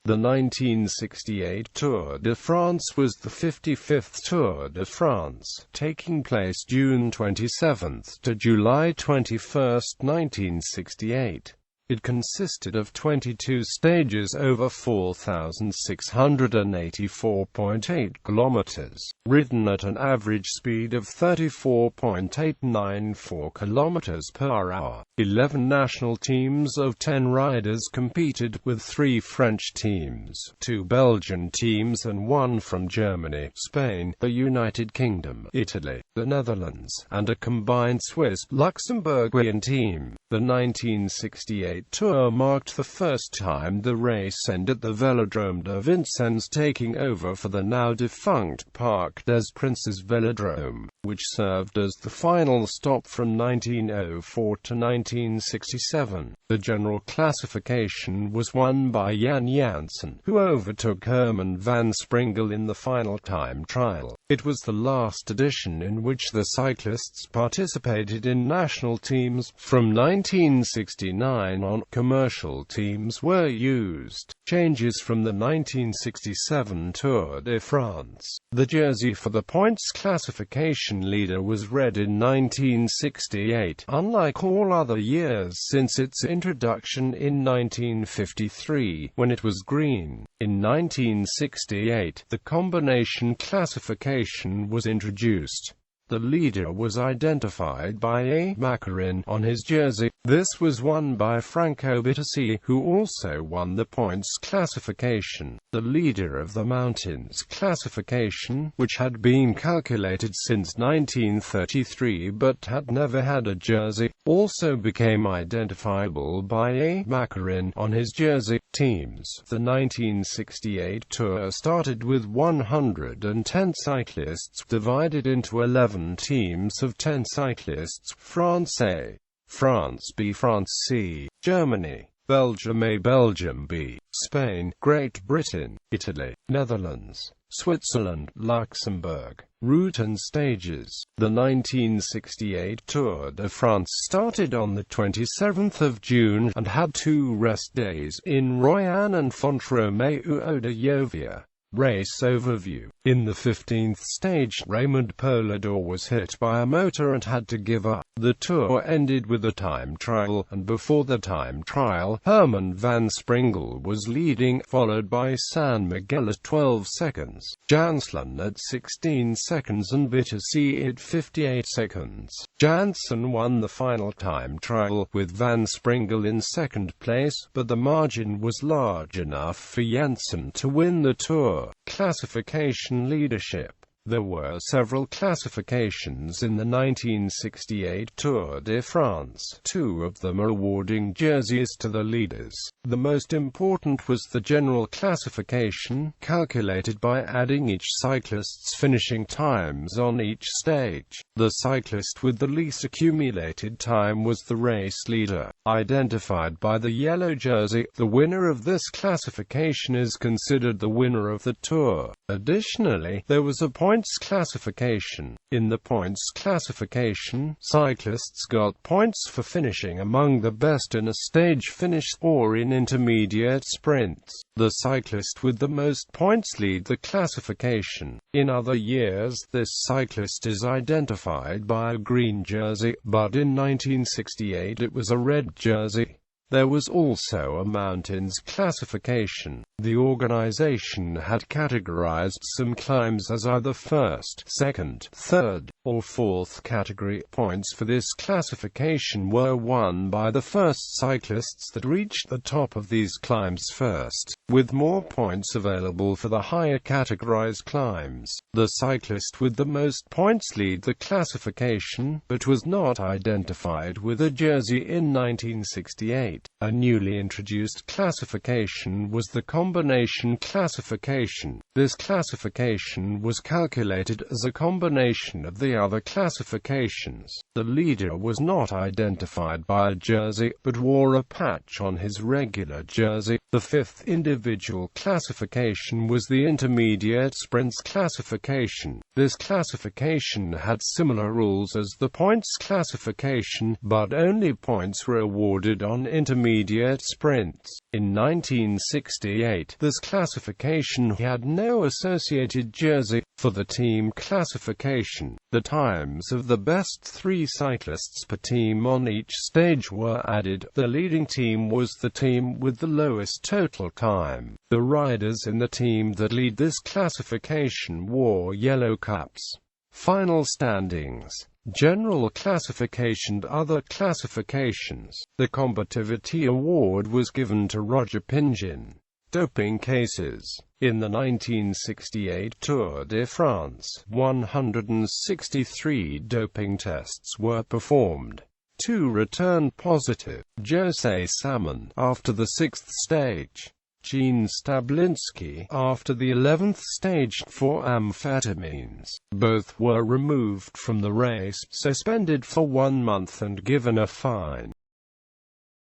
The 1968 Tour de France was the 55th Tour de France, taking place June 27 to July 21, 1968. It consisted of 22 stages over 4,684.8 kilometers, ridden at an average speed of 34.894 kilometers per hour. 11 national teams of 10 riders competed, with 3 French teams, 2 Belgian teams and 1 from Germany, Spain, the United Kingdom, Italy, the Netherlands, and a combined Swiss-Luxembourgian team. The 1968 Tour marked the first time the race ended at the Vélodrome de Vincennes, taking over for the now-defunct Parc des Princes Velodrome, which served as the final stop from 1904 to 1967. The general classification was won by Jan Janssen, who overtook Herman van Springel in the final time trial. It was the last edition in which the cyclists participated in national teams. From 1969 on, commercial teams were used. Changes from the 1967 Tour de France. The jersey for the points classification leader was red in 1968, unlike all other years since its introduction in 1953, when it was green. In 1968, the combination classification was introduced. The leader was identified by a macaron on his jersey. This was won by Franco Bitasi, who also won the points classification. The leader of the mountains classification, which had been calculated since 1933 but had never had a jersey, also became identifiable by a macaron on his jersey. Teams. The 1968 Tour started with 110 cyclists, divided into 11 teams of 10 cyclists: France A, France B, France C, Germany, Belgium A, Belgium B, Spain, Great Britain, Italy, Netherlands, Switzerland, Luxembourg. Route and stages. The 1968 Tour de France started on the 27th of June and had 2 rest days, in Royan and Font-Romeu de Yovia. Race overview. In the 15th stage, Raymond Poulidor was hit by a motor and had to give up. The tour ended with a time trial, and before the time trial, Herman van Springel was leading, followed by San Miguel at 12 seconds, Janssen at 16 seconds and Bitasi at 58 seconds. Janssen won the final time trial, with Van Springel in second place, but the margin was large enough for Janssen to win the Tour. Classification leadership. There were several classifications in the 1968 Tour de France, 2 of them awarding jerseys to the leaders. The most important was the general classification, calculated by adding each cyclist's finishing times on each stage. The cyclist with the least accumulated time was the race leader, identified by the yellow jersey. The winner of this classification is considered the winner of the Tour. Additionally, there was a points classification. In the points classification, cyclists got points for finishing among the best in a stage finish or in intermediate sprints. The cyclist with the most points lead the classification. In other years, this cyclist is identified by a green jersey, but in 1968 it was a red jersey. There was also a mountains classification. The organization had categorized some climbs as either first, second, third, or fourth category. Points for this classification were won by the first cyclists that reached the top of these climbs first, with more points available for the higher categorized climbs. The cyclist with the most points lead the classification, but was not identified with a jersey in 1968. A newly introduced classification was the combination classification. This classification was calculated as a combination of the the other classifications. The leader was not identified by a jersey, but wore a patch on his regular jersey. The fifth individual classification was the intermediate sprints classification. This classification had similar rules as the points classification, but only points were awarded on intermediate sprints. In 1968, this classification had no associated jersey. For the team classification, the times of the best 3 cyclists per team on each stage were added. The leading team was the team with the lowest total time. The riders in the team that lead this classification wore yellow caps. Final standings. General classification and other classifications. The combativity award was given to Roger Pingin. Doping cases. In the 1968 Tour de France, 163 doping tests were performed. 2 returned positive. José Salmon, after the 6th stage. Jean Stablinski, after the 11th stage, for amphetamines. Both were removed from the race, suspended for 1 month and given a fine.